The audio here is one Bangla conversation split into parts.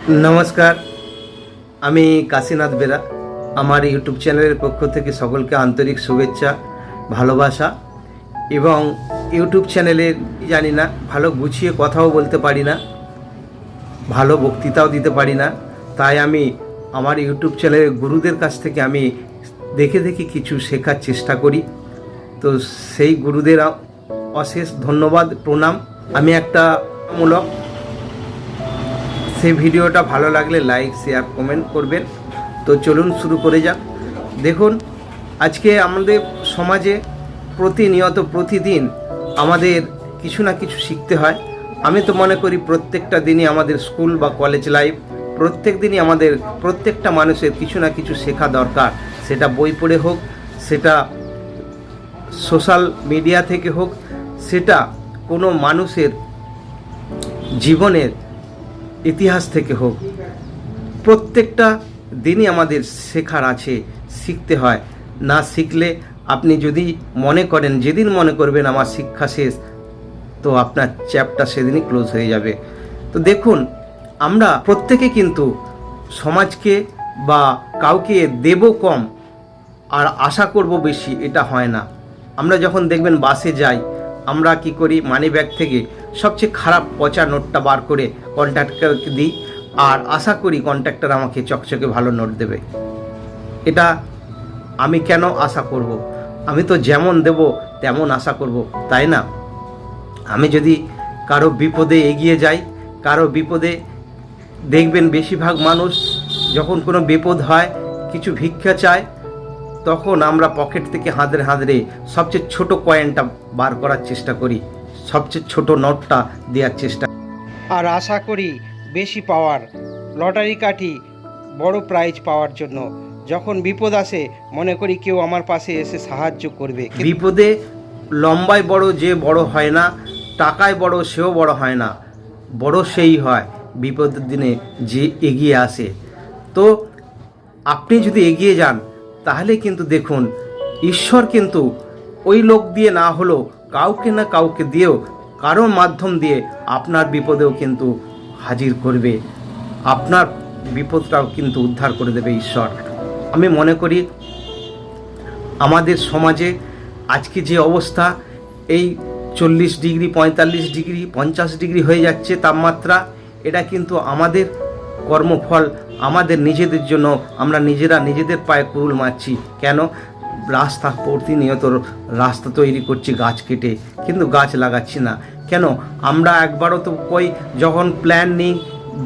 নমস্কার, আমি কাশীনাথ বেরা। আমার ইউটিউব চ্যানেলের পক্ষ থেকে সকলকে আন্তরিক শুভেচ্ছা, ভালোবাসা। এবং ইউটিউব চ্যানেলের জানি না, ভালো গুছিয়ে কথাও বলতে পারি না, ভালো বক্তৃতাও দিতে পারি না। তাই আমি আমার ইউটিউব চ্যানেলের গুরুদের কাছ থেকে আমি দেখে দেখে কিছু শেখার চেষ্টা করি। তো সেই গুরুদের অশেষ ধন্যবাদ, প্রণাম। আমি একটা মূলক সেই ভিডিওটা ভালো লাগলে লাইক, শেয়ার, কমেন্ট করবেন। তো চলুন শুরু করে যাক। দেখুন, আজকে আমাদের সমাজে প্রতিনিয়ত প্রতিদিন আমাদের কিছু না কিছু শিখতে হয়। আমি তো মনে করি প্রত্যেকটা দিনই আমাদের স্কুল বা কলেজ লাইফ, প্রত্যেক দিনই আমাদের প্রত্যেকটা মানুষের কিছু না কিছু শেখা দরকার। সেটা বই পড়ে হোক, সেটা সোশ্যাল মিডিয়া থেকে হোক, সেটা কোনো মানুষের জীবনের ইতিহাস থেকে হোক। প্রত্যেকটা দিনই আমাদের শেখার আছে, শিখতে হয়। না শিখলে আপনি যদি মনে করেন, যেদিন মনে করবেন আমার শিক্ষা শেষ, তো আপনার চ্যাপ্টার সেদিনই ক্লোজ হয়ে যাবে। তো দেখুন, আমরা প্রত্যেকে কিন্তু সমাজকে বা কাউকে দেব কম আর আশা করব বেশি, এটা হয় না। আমরা যখন দেখবেন বাসে যাই, আমরা কি করি, মানি ব্যাগ থেকে সবচেয়ে খারাপ পচা নোটটা বার করে কন্ট্রাক্টরকে দিই আর আশা করি কন্ট্রাক্টর আমাকে চকচকে ভালো নোট দেবে। এটা আমি কেন আশা করব? আমি তো যেমন দেব তেমন আশা করব, তাই না? আমি যদি কারো বিপদে এগিয়ে যাই, কারো বিপদে দেখবেন বেশিরভাগ মানুষ যখন কোনো বিপদ হয়, কিছু ভিক্ষা চায়, তখন আমরা পকেট থেকে হাঁদড়ে হাঁদড়ে সবচেয়ে ছোট কয়েনটা বার করার চেষ্টা করি, সবচেয়ে ছোট নোটটা দেওয়ার চেষ্টা, আর আশা করি বেশি পাওয়ার, লটারি কাটি বড় প্রাইজ পাওয়ার জন্য। যখন বিপদ আসে মনে করি কেউ আমার পাশে এসে সাহায্য করবে। বিপদে লম্বায় বড় যে বড় হয় না, টাকায় বড় সেও বড় হয় না, বড় সেই হয় বিপদের দিনে যে এগিয়ে আসে। তো আপনি যদি এগিয়ে যান, তাহলে কিন্তু দেখুন, ঈশ্বর কিন্তু ওই লোক দিয়ে না হলেও কাউকে না কাউকে দিয়েও, কারোর মাধ্যম দিয়ে আপনার বিপদেও কিন্তু হাজির করবে, আপনার বিপদটাও কিন্তু উদ্ধার করে দেবে ঈশ্বর। আমি মনে করি আমাদের সমাজে আজকে যে অবস্থা, এই 40 ডিগ্রি, 45 ডিগ্রি, 50 ডিগ্রি হয়ে যাচ্ছে তাপমাত্রা, এটা কিন্তু আমাদের কর্মফল, আমাদের নিজেদের জন্য। আমরা নিজেরা নিজেদের পায়ে কুড়ুল মারছি। কেন? রাস্তা প্রতিনিয়ত রাস্তা তৈরি করছি গাছ কেটে, কিন্তু গাছ লাগাচ্ছি না। কেন? আমরা একবারও তো কই যখন প্ল্যান নিই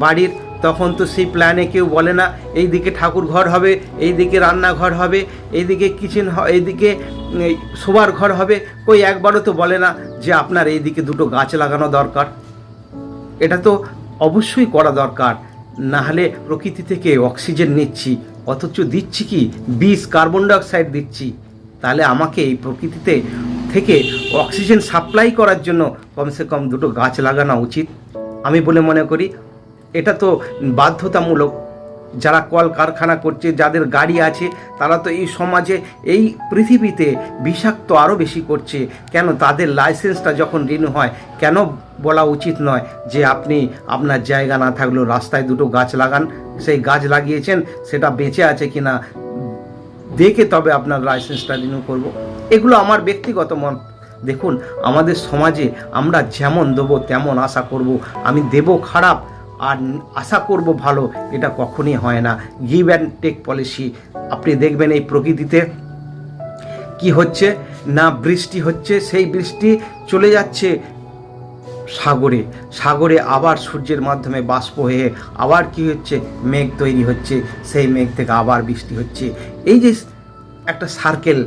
বাড়ির, তখন তো সেই প্ল্যানে কেউ বলে না এই দিকে ঠাকুর ঘর হবে, এই দিকে রান্নাঘর হবে, এইদিকে কিচেন, এইদিকে শোবার ঘর হবে। কই একবারও তো বলে না যে আপনার এই দিকে দুটো গাছ লাগানো দরকার। এটা তো অবশ্যই করা দরকার। না হলে প্রকৃতি থেকে অক্সিজেন নিচ্ছি, অথচ দিচ্ছি কি বিষ, কার্বন ডাইঅক্সাইড দিচ্ছি। তাহলে আমাকে এই প্রকৃতিতে থেকে অক্সিজেন সাপ্লাই করার জন্য কমসে কম দুটো গাছ লাগানো উচিত আমি বলে মনে করি। এটা তো বাধ্যতামূলক। যারা কল কারখানা করছে, যাদের গাড়ি আছে, তারা তো এই সমাজে, এই পৃথিবীতে বিষাক্ত আরও বেশি করছে। কেন? তাদের লাইসেন্সটা যখন রিনিউ হয়, কেন বলা উচিত নয় যে আপনি আপনার জায়গা না থাকলেও রাস্তায় দুটো গাছ লাগান? সেই গাছ লাগিয়েছেন, সেটা বেঁচে আছে কিনা দেখে তবে আপনার লাইসেন্সটা রিনিউ করব। এগুলো আমার ব্যক্তিগত মত। দেখুন, আমাদের সমাজে আমরা যেমন দেবো তেমন আশা করব। আমি দেব খারাপ আর আশা করব ভালো, এটা কখনই হয় না। Give and take policy. আপনি দেখবেন এই প্রকৃতিতে কি হচ্ছে না, বৃষ্টি হচ্ছে, সেই বৃষ্টি চলে যাচ্ছে সাগরে, সাগরে আবার সূর্যের মাধ্যমে বাষ্প হয়ে আবার কি হচ্ছে, মেঘ তৈরি হচ্ছে, সেই মেঘ থেকে আবার বৃষ্টি হচ্ছে। এই যে একটা সার্কেল,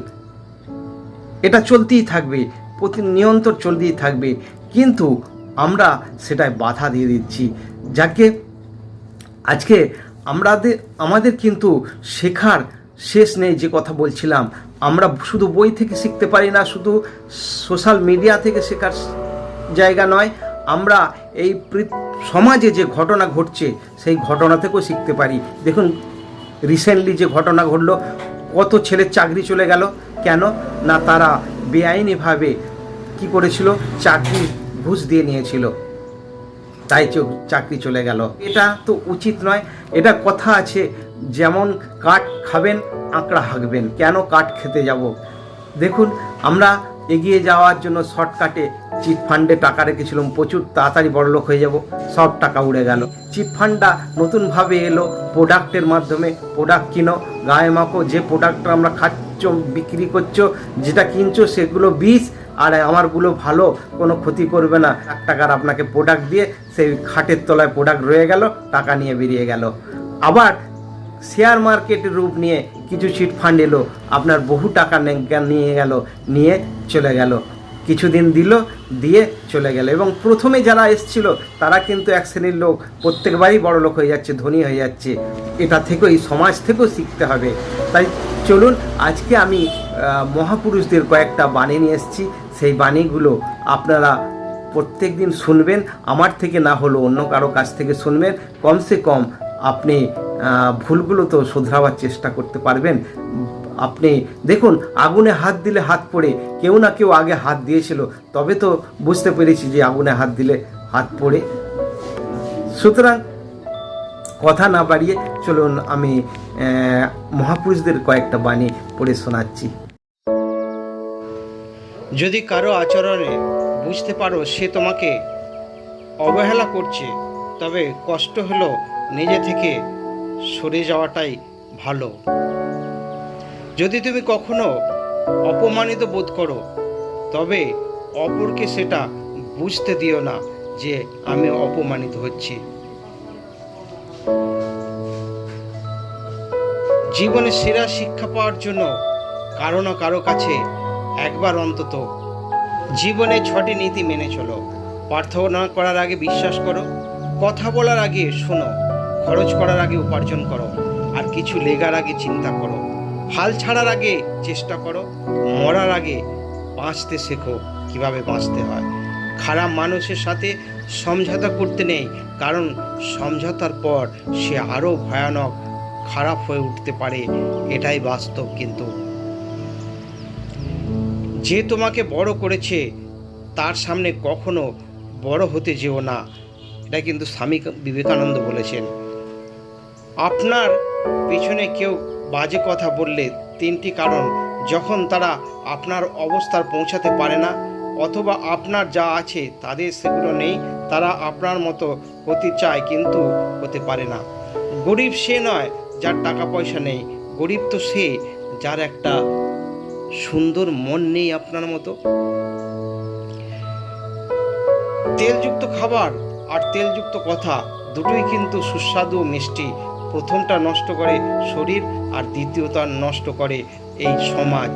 এটা চলতেই থাকবে, নিরন্তর চলতেই থাকবে। কিন্তু আমরা সেটায় বাধা দিয়ে দিচ্ছি। যাকে আজকে আমাদের কিন্তু শেখার শেষ নেই। যে কথা বলছিলাম, আমরা শুধু বই থেকে শিখতে পারি না, শুধু সোশ্যাল মিডিয়া থেকে শেখার জায়গা নয়, আমরা এই সমাজে যে ঘটনা ঘটছে সেই ঘটনা থেকেও শিখতে পারি। দেখুন, রিসেন্টলি যে ঘটনা ঘটলো, কত ছেলের চাকরি চলে গেল। কেন? না তারা বেআইনিভাবে কি করেছিল, চাকরি ঘুষ দিয়ে নিয়েছিল। তাই চাকরি চলে গেল। এটা তো উচিত নয়। এটা কথা আছে, যেমন কাঠ খাবেন আঁকড়া হাঁকবেন। কেন কাঠ খেতে যাব? দেখুন, আমরা এগিয়ে যাওয়ার জন্য শর্টকাটে চিট ফান্ডে টাকা রেখেছিলাম, প্রচুর তাড়াতাড়ি বড়লোক হয়ে যাব, সব টাকা উড়ে গেল। চিট ফান্ডটা নতুনভাবে এলো, প্রোডাক্টের মাধ্যমে প্রোডাক্ট কিনো, গায়ে মাখো। যে প্রোডাক্টটা আমরা খাচ্ছ, বিক্রি করছো, যেটা কিনছো সেগুলো বিষ, আর আমারগুলো ভালো, কোনো ক্ষতি করবে না। 1 টাকার আপনাকে প্রোডাক্ট দিয়ে সেই খাটের তলায় প্রোডাক্ট রয়ে গেল, টাকা নিয়ে বেরিয়ে গেল। আবার শেয়ার মার্কেটের রূপ নিয়ে কিছু চিট ফান্ড এলো, আপনার বহু টাকা নিয়ে গেল, নিয়ে চলে গেল, কিছুদিন দিল, দিয়ে চলে গেল। এবং প্রথমে যারা এসছিল তারা কিন্তু এক শ্রেণীর লোক প্রত্যেকবারই বড় লোক হয়ে যাচ্ছে, ধনী হয়ে যাচ্ছে। এটা থেকেও, এই সমাজ থেকেও শিখতে হবে। তাই চলুন, আজকে আমি মহাপুরুষদের কয়েকটা বাণী নিয়ে এসেছি। সেই বাণীগুলো আপনারা প্রত্যেক দিন শুনবেন, আমার থেকে না হলেও অন্য কারো কাছ থেকে শুনবেন। কমসে কম আপনি ভুলগুলো তো শোধরাবার চেষ্টা করতে পারবেন। আপনি দেখুন, আগুনে হাত দিলে হাত পড়ে, কেউ না কেউ আগে হাত দিয়েছিল, তবে তো বুঝতে পেরেছি যে আগুনে হাত দিলে হাত পড়ে। সুতরাং কথা না বাড়িয়ে চলুন, আমি মহাপুরুষদের কয়েকটা বাণী পড়ে শোনাচ্ছি। যদি কারো আচরণে বুঝতে পারো সে তোমাকে অবহেলা করছে, তবে কষ্ট হলো নিজে থেকে সরে যাওয়াটাই ভালো। যদি তুমি কখনো অপমানিত বোধ করো, তবে অপরকে সেটা বুঝতে দিও না যে আমি অপমানিত হচ্ছি। জীবনে সেরা শিক্ষা পাওয়ার জন্য কারো না কারো কাছে একবার অন্তত জীবনে 6টি নীতি মেনে চলো। প্রার্থনা করার আগে বিশ্বাস করো, কথা বলার আগে শোনো, খরচ করার আগে উপার্জন করো, আর কিছু লেগার আগে চিন্তা করো, হাল ছাড়ার আগে চেষ্টা করো, মরার আগে বাঁচতে শেখো কিভাবে বাঁচতে হয়। খারাপ মানুষের সাথে সমঝোতা করতে নেই, কারণ সমঝোতার পর সে আরও ভয়ানক খারাপ হয়ে উঠতে পারে, এটাই বাস্তব। কিন্তু যে তোমাকে বড় করেছে তার সামনে কখনো বড় হতে যেও না, এটা কিন্তু স্বামী বিবেকানন্দ বলেছেন। আপনার পিছনে কেউ বাজে কথা বললে 3টি কারণ: যখন তারা আপনার অবস্থার পৌঁছাতে পারে না, অথবা আপনার যা আছে তাদের সেগুলো নেই, তারা আপনার মতো হতে চায় কিন্তু হতে পারে না। গরিব সে নয় যার টাকা পয়সা নেই, গরিব তো সে যার একটা সুন্দর মন নেই আপনার মতো। তেলযুক্ত খাবার আর তেলযুক্ত কথা দুটোই কিন্তু সুস্বাদু ও মিষ্টি। প্রথমটা নষ্ট করে শরীর, আর দ্বিতীয়টা নষ্ট করে এই সমাজ।